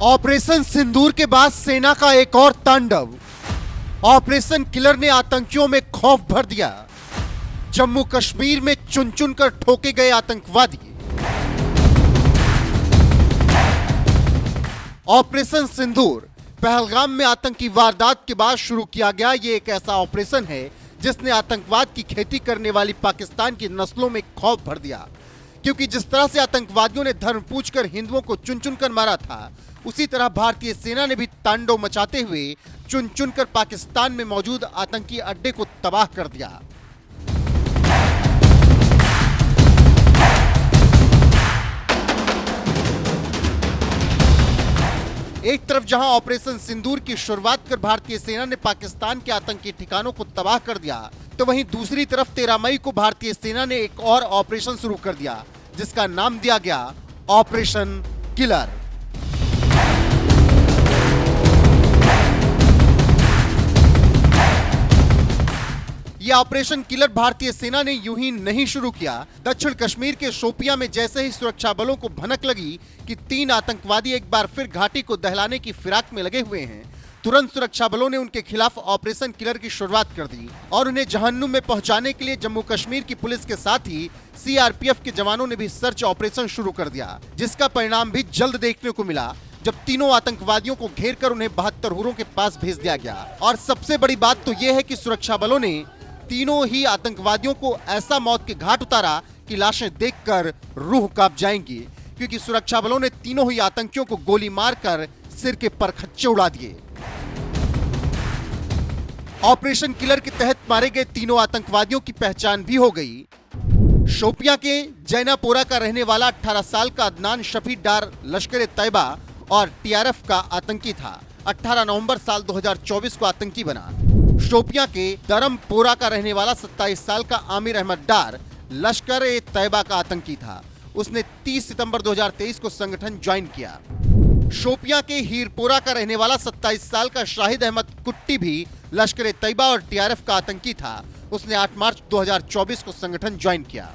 Operation सिंदूर के बाद सेना का एक और तांडव। ऑपरेशन किलर ने आतंकियों में खौफ भर दिया। जम्मू कश्मीर में चुन चुन कर ठोके गए आतंकवादी। ऑपरेशन सिंदूर पहलगाम में आतंकी वारदात के बाद शुरू किया गया ये एक ऐसा ऑपरेशन है जिसने आतंकवाद की खेती करने वाली पाकिस्तान की नस्लों में खौफ भर दिया। क्योंकि जिस तरह से आतंकवादियों ने धर्म पूछकर हिंदुओं को चुन चुन कर मारा था, उसी तरह भारतीय सेना ने भी तांडव मचाते हुए चुन चुन कर पाकिस्तान में मौजूद आतंकी अड्डे को तबाह कर दिया। एक तरफ जहां ऑपरेशन सिंदूर की शुरुआत कर भारतीय सेना ने पाकिस्तान के आतंकी ठिकानों को तबाह कर दिया, तो वहीं दूसरी तरफ 13 मई को भारतीय सेना ने एक और ऑपरेशन शुरू कर दिया जिसका नाम दिया गया ऑपरेशन किलर। यह ऑपरेशन किलर भारतीय सेना ने यूं ही नहीं शुरू किया। दक्षिण कश्मीर के शोपियां में जैसे ही सुरक्षा बलों को भनक लगी कि 3 आतंकवादी एक बार फिर घाटी को दहलाने की फिराक में लगे हुए हैं, तुरंत सुरक्षा बलों ने उनके खिलाफ ऑपरेशन किलर की शुरुआत कर दी और उन्हें जहन्नुम में पहुंचाने के लिए जम्मू कश्मीर की पुलिस के साथ ही सीआरपीएफ के जवानों ने भी सर्च ऑपरेशन शुरू कर दिया, जिसका परिणाम भी जल्द देखने को मिला जब तीनों आतंकवादियों को घेर कर उन्हें 72 हुरों के पास भेज दिया गया। और सबसे बड़ी बात तो यह है कि सुरक्षा बलों ने तीनों ही आतंकवादियों को ऐसा मौत के घाट उतारा कि लाशें देखकर रूह कांप जाएंगी, क्योंकि सुरक्षा बलों ने तीनों ही आतंकियों को गोली मारकर सिर के परखच्चे उड़ा दिए। ऑपरेशन किलर के तहत मारे गए तीनों आतंकवादियों की पहचान भी हो गई। शोपियां के जैनापोरा का रहने वाला 18 साल का अदनान शफी डार लश्कर-ए-तैयबा और टीआरएफ का आतंकी था। 18 नवंबर साल 2024 को आतंकी बना। शोपियां के दरमपोरा का रहने वाला 27 साल का आमिर अहमद डार लश्कर-ए-तैयबा का आतंकी था। उसने 30 सितंबर 2023 को संगठन ज्वाइन किया। शोपियां के हीरपोरा का रहने वाला 27 साल का शाहिद अहमद कुट्टी भी लश्कर-ए-तैयबा और टीआरएफ का आतंकी था। उसने 8 मार्च 2024 को संगठन ज्वाइन किया।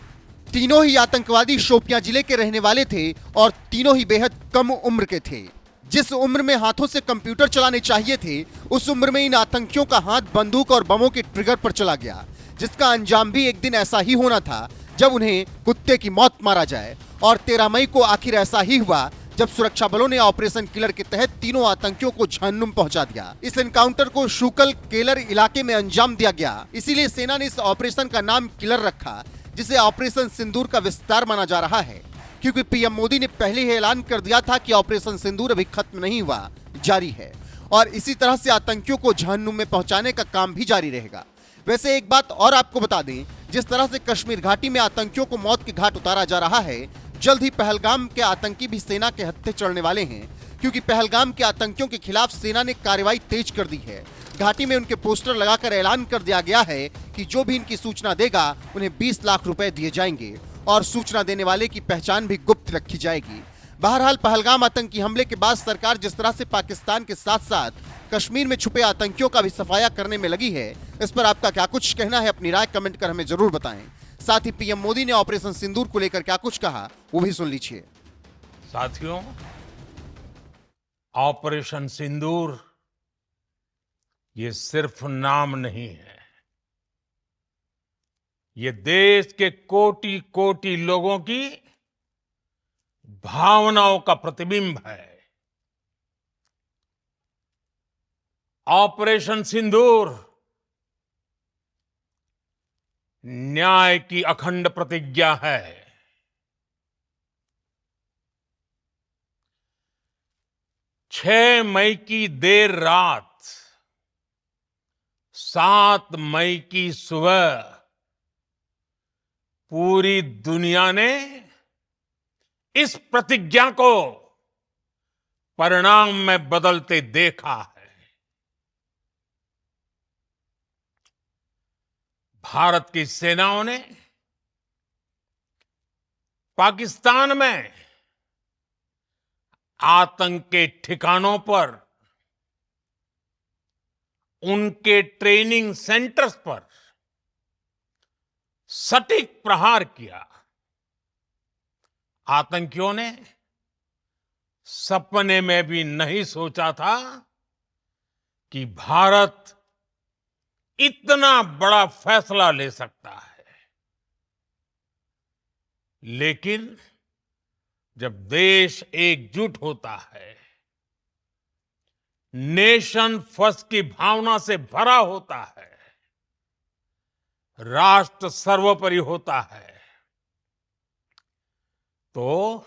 तीनों ही आतंकवादी शोपियां जिले के रहने वाले थे और तीनों ही बेहद कम उम्र के थे। जिस उम्र में हाथों से कंप्यूटर चलाने चाहिए थे, उस उम्र में इन आतंकियों का हाथ बंदूक और बमों के ट्रिगर पर चला गया, जिसका अंजाम भी एक दिन ऐसा ही होना था जब उन्हें कुत्ते की मौत मारा जाए। और 13 मई को आखिर ऐसा ही हुआ जब सुरक्षा बलों ने ऑपरेशन किलर के तहत तीनों आतंकियों को जहन्नुम पहुंचा दिया। इस एनकाउंटर को शुकल केलर इलाके में अंजाम दिया गया, इसीलिए सेना ने इस ऑपरेशन का नाम किलर रखा, जिसे ऑपरेशन सिंदूर का विस्तार माना जा रहा है। क्योंकि पीएम मोदी ने पहले ही ऐलान कर दिया था कि ऑपरेशन सिंदूर अभी खत्म नहीं हुआ, जारी है और इसी तरह से आतंकियों को जहन्नुम में पहुंचाने का काम भी जारी रहेगा। वैसे एक बात और आपको बता दें, जिस तरह से कश्मीर घाटी में आतंकियों को मौत के घाट उतारा जा रहा है, जल्द ही पहलगाम के आतंकी भी सेना के हत्थे चढ़ने वाले हैं। क्योंकि पहलगाम के आतंकियों के खिलाफ सेना ने कार्रवाई तेज कर दी है। घाटी में उनके पोस्टर लगाकर ऐलान कर दिया गया है कि जो भी इनकी सूचना देगा उन्हें 20 लाख रुपए दिए जाएंगे और सूचना देने वाले की पहचान भी गुप्त रखी जाएगी। बहरहाल पहलगाम आतंकी हमले के बाद सरकार जिस तरह से पाकिस्तान के साथ साथ कश्मीर में छुपे आतंकियों का भी सफाया करने में लगी है, इस पर आपका क्या कुछ कहना है? अपनी राय कमेंट कर हमें जरूर बताएं। साथ ही पीएम मोदी ने ऑपरेशन सिंदूर को लेकर क्या कुछ कहा, वो भी सुन लीजिए। साथियों, ऑपरेशन सिंदूर ये सिर्फ नाम नहीं है, ये देश के कोटि कोटि लोगों की भावनाओं का प्रतिबिंब है। ऑपरेशन सिंदूर न्याय की अखंड प्रतिज्ञा है। 6 मई की देर रात, 7 मई की सुबह पूरी दुनिया ने इस प्रतिज्ञा को परिणाम में बदलते देखा है। भारत की सेनाओं ने पाकिस्तान में आतंक के ठिकानों पर, उनके ट्रेनिंग सेंटर्स पर सटीक प्रहार किया। आतंकियों ने सपने में भी नहीं सोचा था कि भारत इतना बड़ा फैसला ले सकता है। लेकिन जब देश एकजुट होता है, नेशन फर्स्ट की भावना से भरा होता है, राष्ट्र सर्वोपरि होता है, तो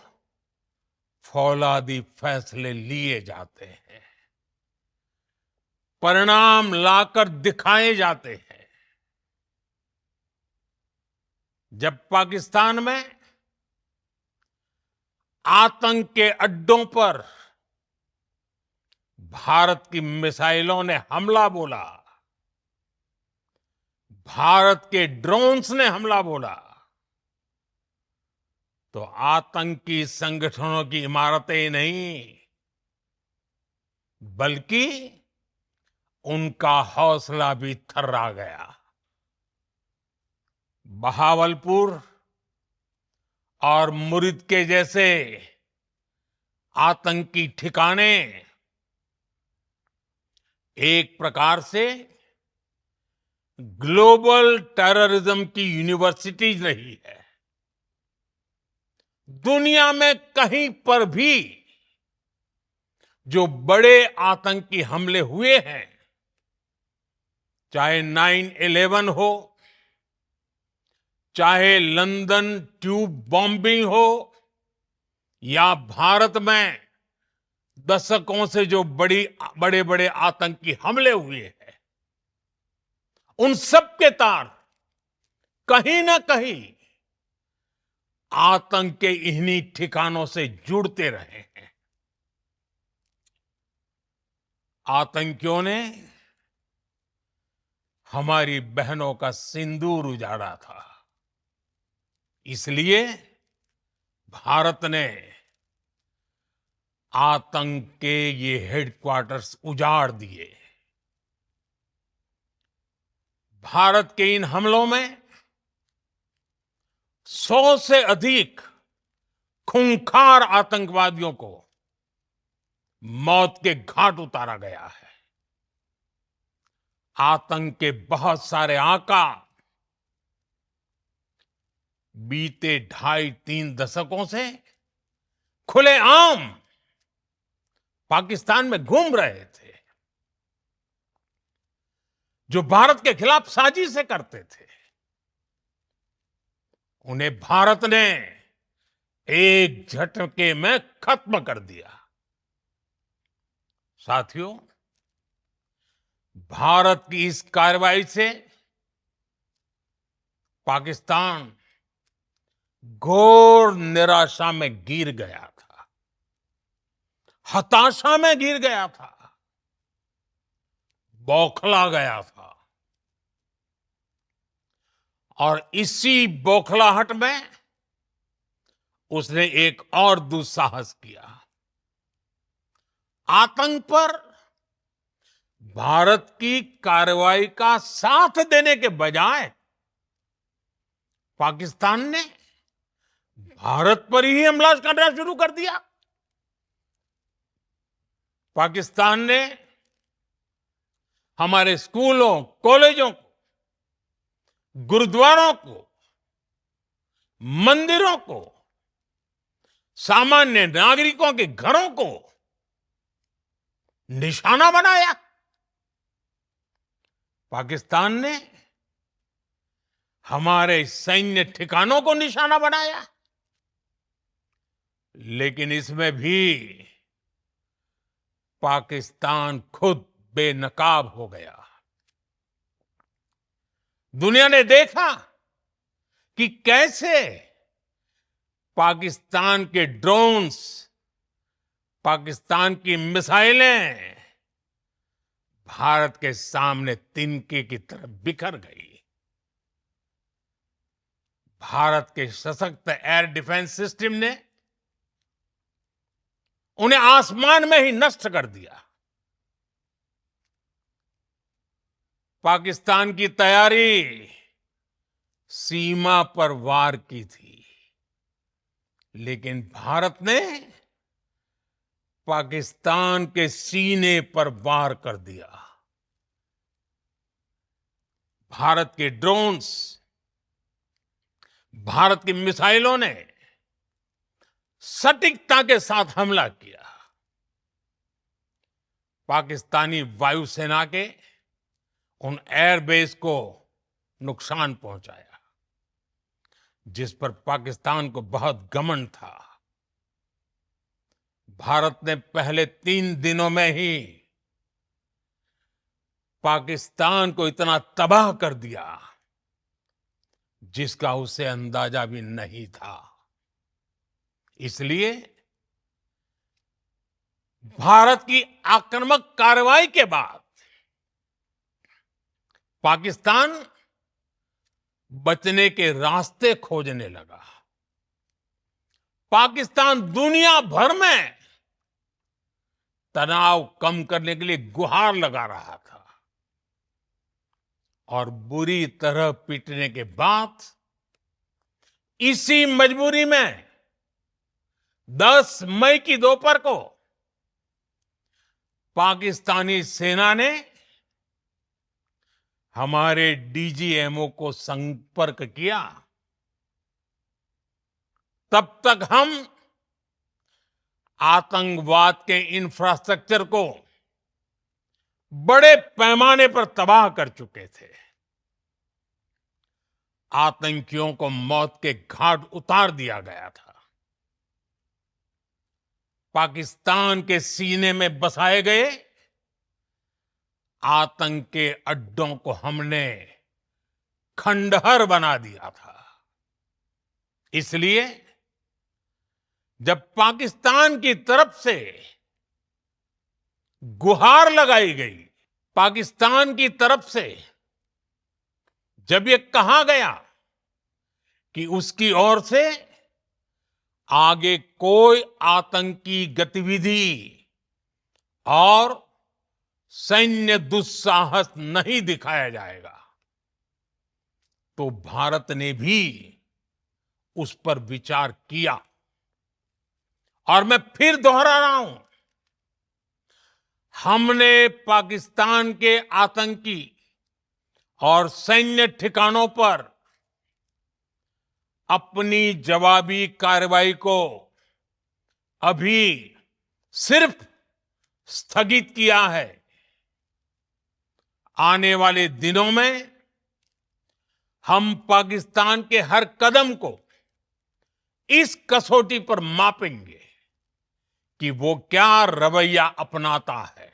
फौलादी फैसले लिए जाते हैं, परिणाम लाकर दिखाए जाते हैं। जब पाकिस्तान में आतंक के अड्डों पर भारत की मिसाइलों ने हमला बोला, भारत के ड्रोन्स ने हमला बोला, तो आतंकी संगठनों की इमारतें नहीं, बल्कि उनका हौसला भी थर्रा गया। बहावलपुर और मुरिद के जैसे आतंकी ठिकाने एक प्रकार से ग्लोबल टेररिज्म की यूनिवर्सिटीज रही है। दुनिया में कहीं पर भी जो बड़े आतंकी हमले हुए हैं, चाहे 9/11 हो, चाहे लंदन ट्यूब बॉम्बिंग हो, या भारत में दशकों से जो बड़े बड़े आतंकी हमले हुए हैं, उन सब के तार कहीं ना कहीं आतंक के इन्हीं ठिकानों से जुड़ते रहे हैं। आतंकियों ने हमारी बहनों का सिंदूर उजाड़ा था, इसलिए भारत ने आतंक के ये हेडक्वार्टर्स उजाड़ दिए। भारत के इन हमलों में 100 से अधिक खूंखार आतंकवादियों को मौत के घाट उतारा गया है। आतंक के बहुत सारे आका बीते 2.5-3 दशकों से खुलेआम पाकिस्तान में घूम रहे थे, जो भारत के खिलाफ साजिशें करते थे। उन्हें भारत ने एक झटके में खत्म कर दिया। साथियों, भारत की इस कार्रवाई से पाकिस्तान घोर निराशा में गिर गया था, हताशा में गिर गया था, बौखला गया था। और इसी बौखलाहट में उसने एक और दुस्साहस किया। आतंक पर भारत की कार्रवाई का साथ देने के बजाय पाकिस्तान ने भारत पर ही हमला करना शुरू कर दिया। पाकिस्तान ने हमारे स्कूलों, कॉलेजों को, गुरुद्वारों को, मंदिरों को, सामान्य नागरिकों के घरों को निशाना बनाया। पाकिस्तान ने हमारे सैन्य ठिकानों को निशाना बनाया। लेकिन इसमें भी पाकिस्तान खुद बेनकाब हो गया। दुनिया ने देखा कि कैसे पाकिस्तान के ड्रोन्स, पाकिस्तान की मिसाइलें भारत के सामने तिनके की तरह बिखर गई। भारत के सशक्त एयर डिफेंस सिस्टम ने उन्हें आसमान में ही नष्ट कर दिया। पाकिस्तान की तैयारी सीमा पर वार की थी, लेकिन भारत ने पाकिस्तान के सीने पर वार कर दिया। भारत के ड्रोन्स, भारत की मिसाइलों ने सटीकता के साथ हमला किया। पाकिस्तानी वायुसेना के उन एयरबेस को नुकसान पहुंचाया, जिस पर पाकिस्तान को बहुत घमंड था। भारत ने पहले 3 दिनों में ही पाकिस्तान को इतना तबाह कर दिया, जिसका उसे अंदाजा भी नहीं था। इसलिए भारत की आक्रामक कार्रवाई के बाद पाकिस्तान बचने के रास्ते खोजने लगा। पाकिस्तान दुनिया भर में तनाव कम करने के लिए गुहार लगा रहा था, और बुरी तरह पीटने के बाद इसी मजबूरी में 10 मई की दोपहर को पाकिस्तानी सेना ने हमारे डीजीएमओ को संपर्क किया। तब तक हम आतंकवाद के इंफ्रास्ट्रक्चर को बड़े पैमाने पर तबाह कर चुके थे। आतंकियों को मौत के घाट उतार दिया गया था। पाकिस्तान के सीने में बसाए गए आतंक के अड्डों को हमने खंडहर बना दिया था। इसलिए जब पाकिस्तान की तरफ से गुहार लगाई गई, पाकिस्तान की तरफ से जब ये कहा गया कि उसकी ओर से आगे कोई आतंकी गतिविधि और सैन्य दुस्साहस नहीं दिखाया जाएगा, तो भारत ने भी उस पर विचार किया। और मैं फिर दोहरा रहा हूं, हमने पाकिस्तान के आतंकी और सैन्य ठिकानों पर अपनी जवाबी कार्रवाई को अभी सिर्फ स्थगित किया है। आने वाले दिनों में हम पाकिस्तान के हर कदम को इस कसौटी पर मापेंगे कि वो क्या रवैया अपनाता है।